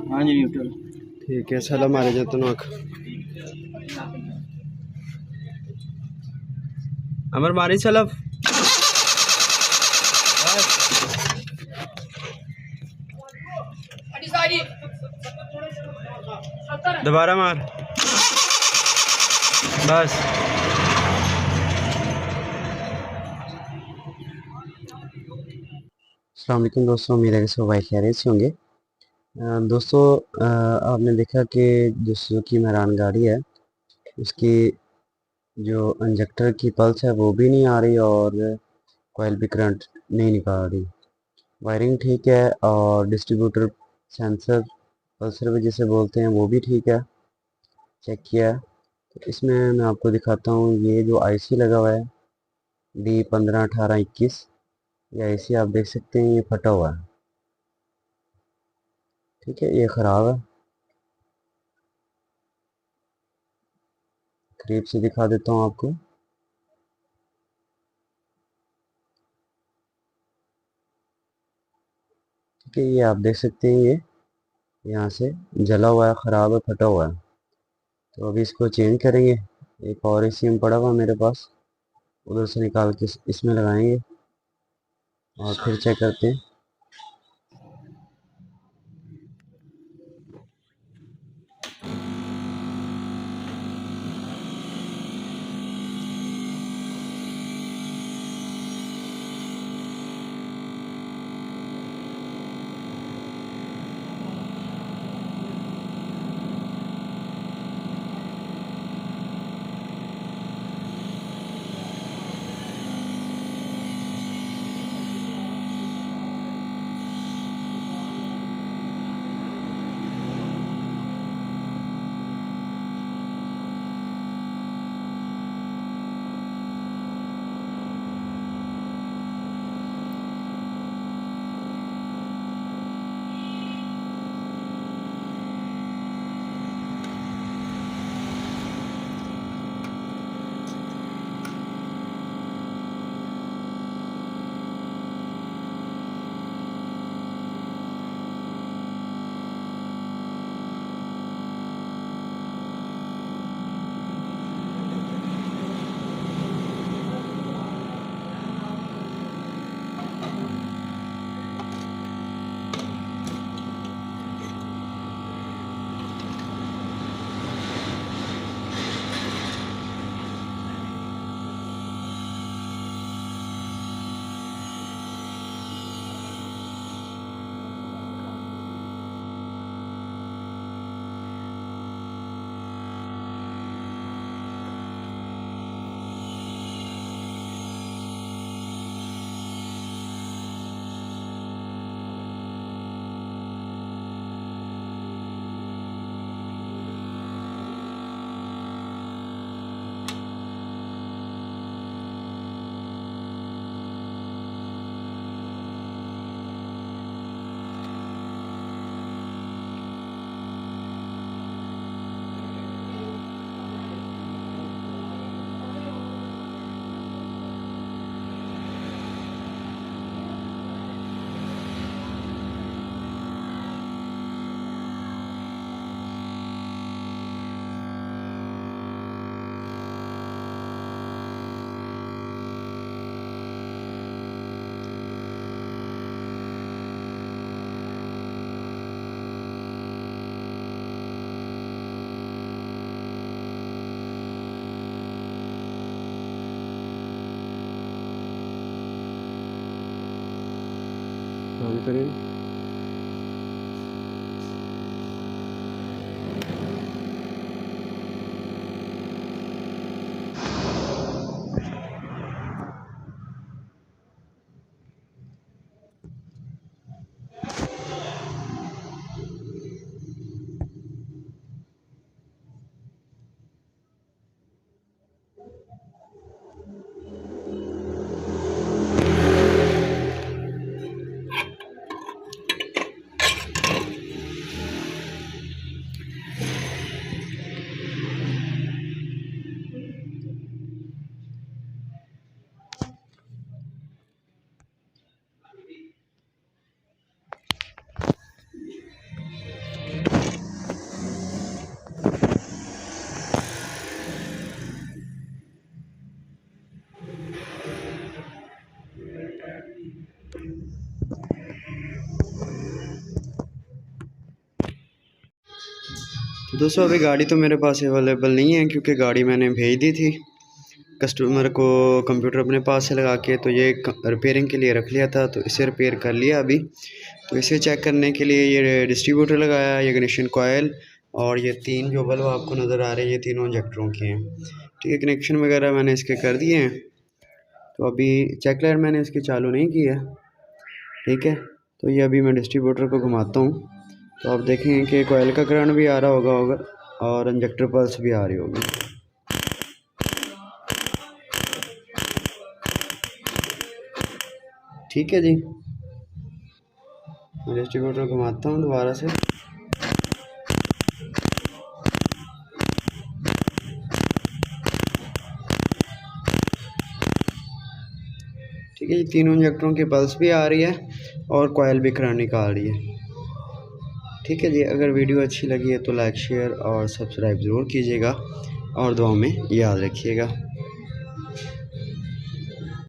हाँ जी न्यूट्रल। ठीक है, सलाम मारे जाते नोक अमर मारी सलफ दोबारा मार बस। अस्सलाम वालेकुम दोस्तों, उम्मीद है कि सब भाई खैरियत से होंगे। दोस्तों, आपने देखा कि जो सुजुकी मेरान गाड़ी है उसकी जो इंजेक्टर की पल्स है वो भी नहीं आ रही और कोयल भी करंट नहीं निकाल रही। वायरिंग ठीक है और डिस्ट्रीब्यूटर सेंसर पल्सर भी जिसे बोलते हैं वो भी ठीक है, चेक किया है। तो इसमें मैं आपको दिखाता हूँ, ये जो आईसी लगा हुआ है D151821, ये आईसी आप देख सकते हैं, ये फटा हुआ है। ठीक है, ये ख़राब है। करीब से दिखा देता हूँ आपको। ठीक है, ये आप देख सकते हैं, ये यहाँ से जला हुआ है, ख़राब है, फटा हुआ है। तो अभी इसको चेंज करेंगे। एक और एसीएम पड़ा हुआ मेरे पास, उधर से निकाल के इसमें लगाएंगे और फिर चेक करते हैं। ऑन करें। दोस्तों अभी गाड़ी तो मेरे पास अवेलेबल नहीं है, क्योंकि गाड़ी मैंने भेज दी थी कस्टमर को कंप्यूटर अपने पास से लगा के, तो ये रिपेयरिंग के लिए रख लिया था, तो इसे रिपेयर कर लिया अभी। तो इसे चेक करने के लिए ये डिस्ट्रीब्यूटर लगाया, ये इग्निशन कॉयल और ये 3 जो बल्ब आपको नज़र आ रहे हैं, ये तीनों इंजेक्टरों के हैं। ठीक है, कनेक्शन वगैरह मैंने इसके कर दिए हैं। तो अभी चेक लाइट मैंने इसकी चालू नहीं की है। ठीक है, तो ये अभी मैं डिस्ट्रीब्यूटर को घुमाता हूँ, तो आप देखेंगे कि कॉयल का करंट भी आ रहा होगा और इंजेक्टर पल्स भी आ रही होगी। ठीक है जी, मैं डिस्ट्रीब्यूटर घुमाता हूँ दोबारा से। ठीक है, ये तीनों इंजेक्टरों की पल्स भी आ रही है और कॉयल भी करंट निकाल रही है। ठीक है जी, अगर वीडियो अच्छी लगी है तो लाइक शेयर और सब्सक्राइब ज़रूर कीजिएगा और दुआ में याद रखिएगा।